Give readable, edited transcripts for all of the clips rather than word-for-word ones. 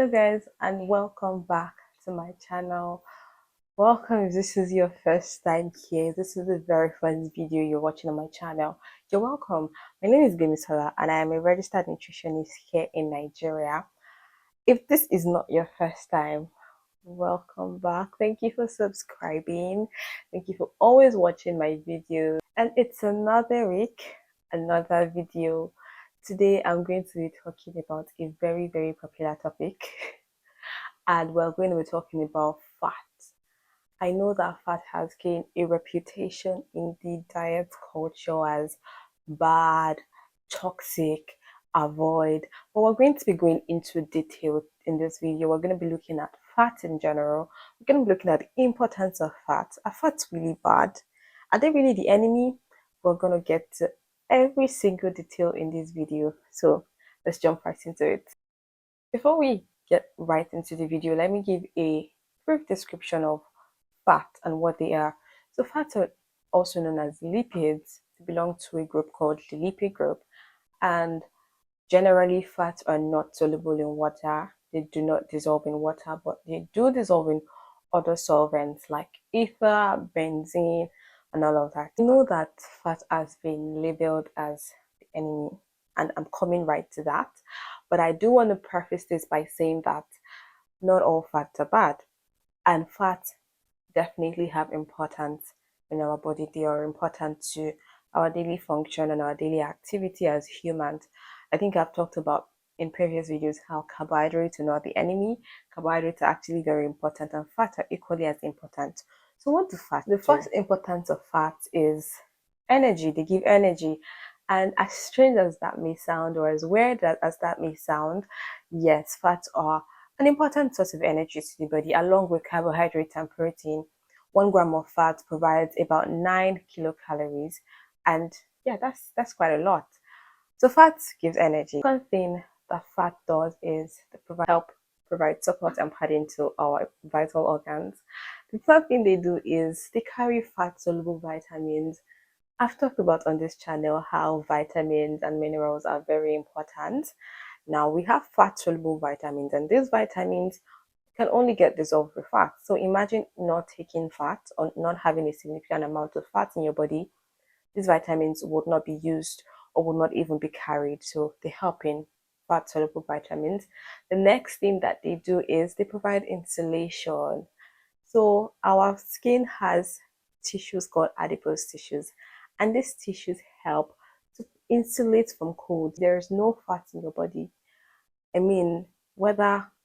Hello guys, and welcome back to my channel. Welcome if this is your first time here. This is the very first video you're watching on my channel. You're welcome. My name is Gbemisola and I am a registered nutritionist here in Nigeria. If this is not your first time, welcome back. Thank you for subscribing. Thank you for always watching my videos. And it's another week, another video. Today I'm going to be talking about a very popular topic. And we're going to be talking about fat. I know that fat has gained a reputation in the diet culture as bad, toxic, avoid, but we're going to be going into detail in this video. We're going to be looking at fat in general. We're going to be looking at the importance of fat. Are fats really bad? Are they really the enemy? We're going to get to every single detail in this video, so let's jump right into it. Before we get right into the video, let me give a brief description of fat and what they are. So fats are also known as lipids. They belong to a group called the lipid group, and generally fats are not soluble in water. They do not dissolve in water, but they do dissolve in other solvents like ether, benzene, and all of that. I know that fat has been labeled as the enemy, and I'm coming right to that. But I do want to preface this by saying that not all fats are bad, and fats definitely have importance in our body. They are important to our daily function and our daily activity as humans. I think I've talked about in previous videos how carbohydrates are not the enemy. Carbohydrates are actually very important, and fats are equally as important. So what do fats do? The first importance of fats is energy. They give energy. And as strange as that may sound, or as weird as that may sound, yes, fats are an important source of energy to the body, along with carbohydrates and protein. 1 gram of fat provides about 9 kilocalories, and yeah, that's quite a lot. So fat gives energy. One thing that fat does is to help provide support and padding to our vital organs. The third thing they do is they carry fat-soluble vitamins. I've talked about on this channel how vitamins and minerals are very important. Now we have fat-soluble vitamins, and these vitamins can only get dissolved with fat. So imagine not taking fat or not having a significant amount of fat in your body. These vitamins would not be used or would not even be carried. So they help in fat-soluble vitamins. The next thing that they do is they provide insulation. So our skin has tissues called adipose tissues, and these tissues help to insulate from cold. There is no fat in your body. I mean,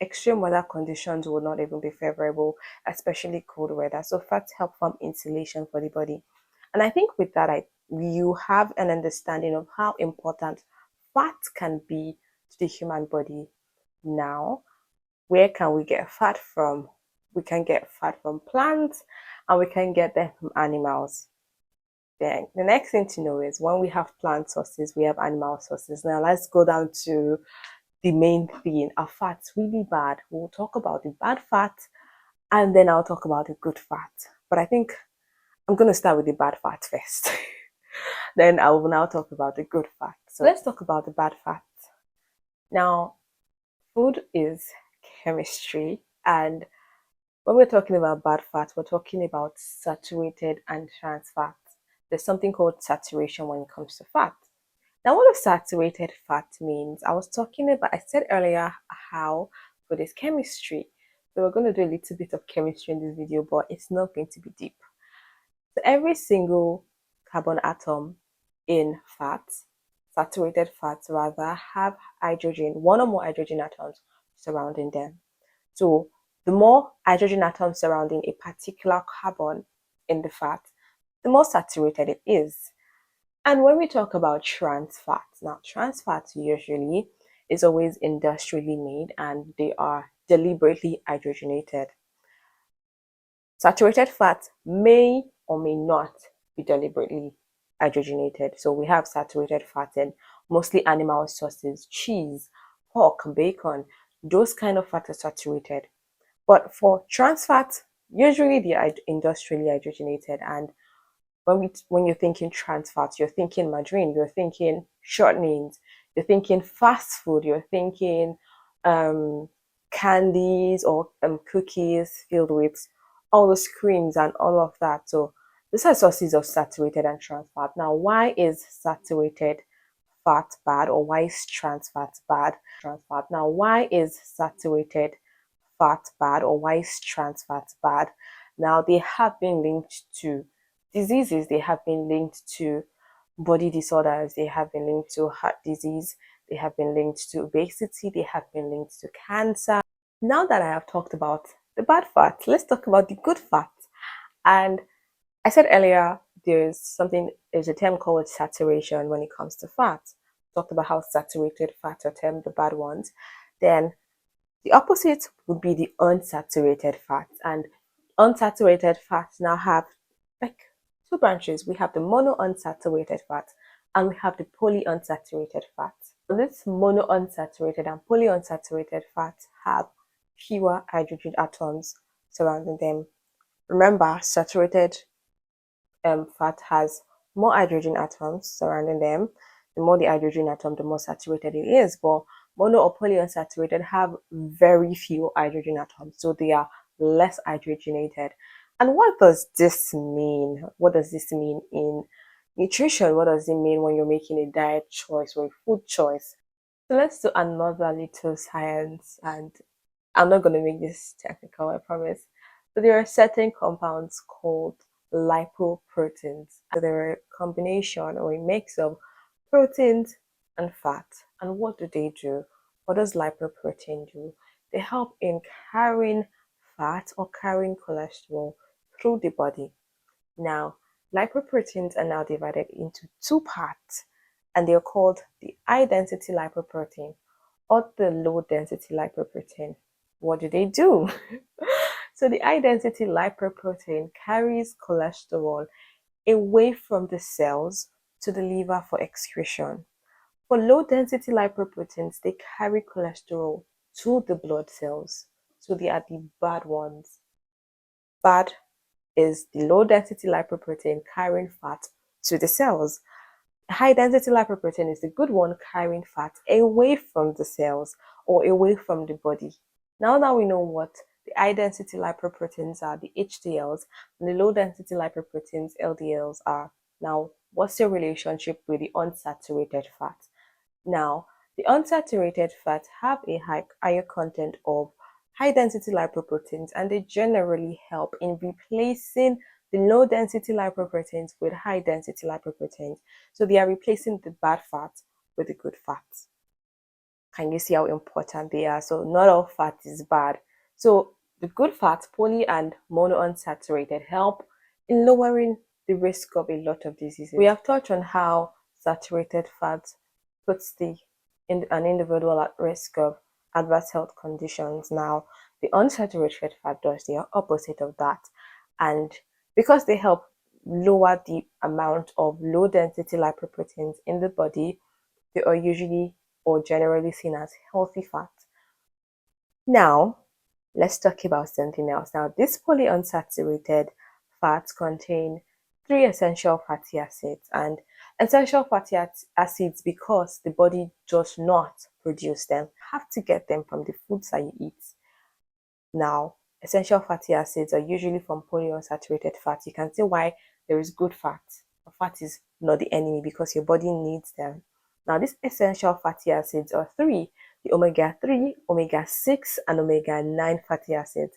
extreme weather conditions will not even be favorable, especially cold weather. So fats help form insulation for the body. And I think with that, you have an understanding of how important fat can be to the human body. Now, where can we get fat from? We can get fat from plants, and we can get them from animals. Then the next thing to know is when we have plant sources, we have animal sources. Now let's go down to the main thing. Are fats really bad? We'll talk about the bad fat, and then I'll talk about the good fat. But I think I'm going to start with the bad fat first. Then I will now talk about the good fat. So let's talk about the bad fat. Now, food is chemistry, and when we're talking about bad fat, we're talking about saturated and trans fats. There's something called saturation when it comes to fat. Now, what does saturated fat means? I said earlier how food is chemistry. So we're going to do a little bit of chemistry in this video, but it's not going to be deep. So every single carbon atom in fats, saturated fats rather, have hydrogen, one or more hydrogen atoms surrounding them. So the more hydrogen atoms surrounding a particular carbon in the fat, the more saturated it is. And when we talk about trans fats, now trans fats usually is always industrially made, and they are deliberately hydrogenated. Saturated fats may or may not be deliberately hydrogenated. So we have saturated fat in mostly animal sources, cheese, pork, bacon. Those kind of fats are saturated. But for trans fats, usually they are industrially hydrogenated. And when you're thinking trans fats, you're thinking margarine, you're thinking shortenings, you're thinking fast food, you're thinking candies or cookies filled with all those creams and all of that. So these are sources of saturated and trans fat. Now, why is saturated fat bad, or why is trans fat bad? Trans fat. Now, why is saturated fat bad, or why is trans fat bad? Now, they have been linked to diseases, they have been linked to body disorders, they have been linked to heart disease, they have been linked to obesity, they have been linked to cancer. Now that I have talked about the bad fat, let's talk about the good fat. And I said earlier, there's a term called saturation when it comes to fat. Talked about how saturated fats are termed the bad ones. Then the opposite would be the unsaturated fats. And unsaturated fats now have like two branches. We have the monounsaturated fats and we have the polyunsaturated fats. So this monounsaturated and polyunsaturated fats have fewer hydrogen atoms surrounding them. Remember, saturated fat has more hydrogen atoms surrounding them. The more the hydrogen atom, the more saturated it is. But mono or polyunsaturated have very few hydrogen atoms, so they are less hydrogenated. And what does this mean? What does this mean in nutrition? What does it mean when you're making a diet choice or a food choice? So let's do another little science, and I'm not going to make this technical, I promise. So there are certain compounds called lipoproteins. So they're a combination or a mix of proteins and fat. And what do they do? What does lipoprotein do? They help in carrying fat or carrying cholesterol through the body. Now, lipoproteins are now divided into two parts, and they're called the high density lipoprotein or the low density lipoprotein. What do they do? So the high density lipoprotein carries cholesterol away from the cells to the liver for excretion. For low density lipoproteins, they carry cholesterol to the blood cells. So they are the bad ones. Bad is the low density lipoprotein carrying fat to the cells. High density lipoprotein is the good one carrying fat away from the cells or away from the body. Now that we know what the high density lipoproteins are, the HDLs, and the low density lipoproteins, LDLs, are, now what's your relationship with the unsaturated fat? Now, the unsaturated fats have a higher content of high density lipoproteins, and they generally help in replacing the low density lipoproteins with high density lipoproteins. So they are replacing the bad fat with the good fats. Can you see how important they are? So not all fat is bad. So the good fats, poly and monounsaturated, help in lowering the risk of a lot of diseases. We have touched on how saturated fats puts an individual at risk of adverse health conditions. Now, the unsaturated fat does the opposite of that. And because they help lower the amount of low density lipoproteins in the body, they are usually or generally seen as healthy fats. Now, let's talk about something else. Now, these polyunsaturated fats contain three essential fatty acids, and essential fatty acids, because the body does not produce them, have to get them from the foods that you eat. Now, essential fatty acids are usually from polyunsaturated fats. You can see why there is good fat. Fat is not the enemy because your body needs them. Now, these essential fatty acids are three: the omega-3, omega-6, and omega-9 fatty acids.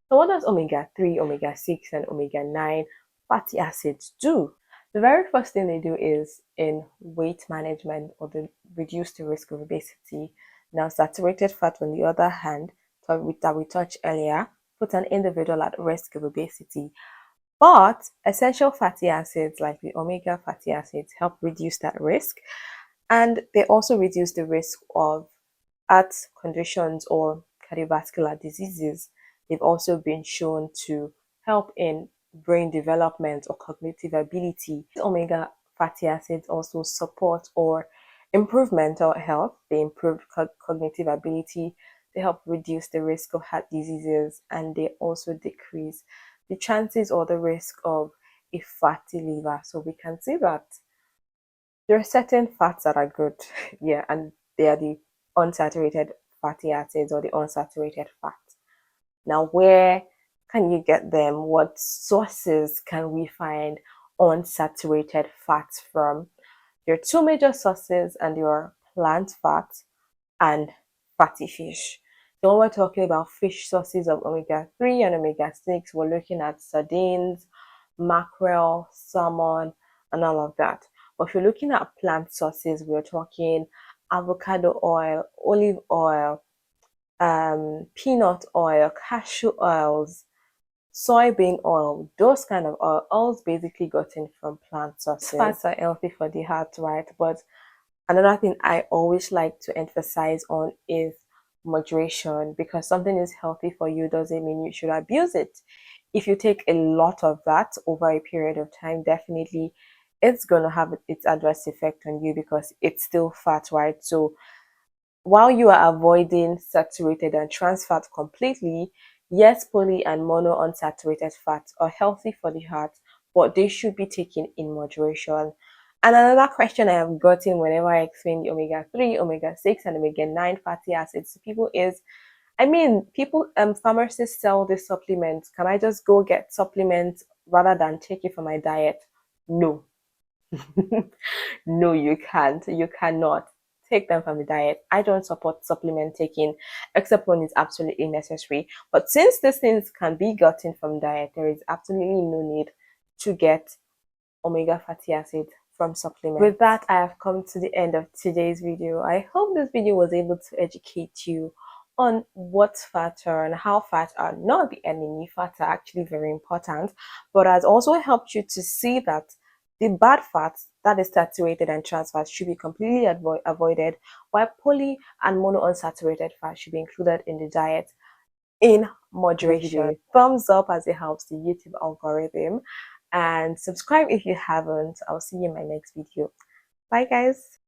So what does omega-3, omega-6, and omega-9 fatty acids do? The very first thing they do is in weight management, or they reduce the risk of obesity. Now, saturated fat, on the other hand, that we touched earlier, put an individual at risk of obesity. But essential fatty acids like the omega fatty acids help reduce that risk, and they also reduce the risk of heart conditions or cardiovascular diseases. They've also been shown to help in brain development or cognitive ability. Omega fatty acids also support or improve mental health. They improve cognitive ability. They help reduce the risk of heart diseases, and they also decrease the chances or the risk of a fatty liver. So we can see that there are certain fats that are good, yeah, and they are the unsaturated fatty acids or the unsaturated fat. Now, where can you get them? What sources can we find unsaturated fats from? There are two major sources, and there are plant fats and fatty fish. So when we're talking about fish sources of omega-3 and omega-6, we're looking at sardines, mackerel, salmon, and all of that. But if you're looking at plant sources, we're talking avocado oil, olive oil, peanut oil, cashew oils, soybean oil, those kind of oils basically gotten from plant sources. Fats are healthy for the heart, right? But another thing I always like to emphasize on is moderation, because something is healthy for you doesn't mean you should abuse it. If you take a lot of that over a period of time, definitely it's going to have its adverse effect on you because it's still fat, right? So while you are avoiding saturated and trans fat completely, yes, poly and mono unsaturated fats are healthy for the heart, but they should be taken in moderation. And another question I have gotten whenever I explain the omega-3, omega-6, and omega-9 fatty acids to people is, I mean, people, pharmacists sell these supplements. Can I just go get supplements rather than take it for my diet? No. No, you can't. You cannot take them from the diet. I don't support supplement taking except when it's absolutely necessary. But since these things can be gotten from diet, there is absolutely no need to get omega fatty acids from supplements. With that, I have come to the end of today's video. I hope this video was able to educate you on what fats are and how fats are not the enemy. Fats are actually very important, but has also helped you to see that the bad fats, that is saturated and trans fats, should be completely avoided, while poly and monounsaturated fats should be included in the diet in moderation. Thumbs up as it helps the YouTube algorithm, and subscribe if you haven't. I'll see you in my next video. Bye guys.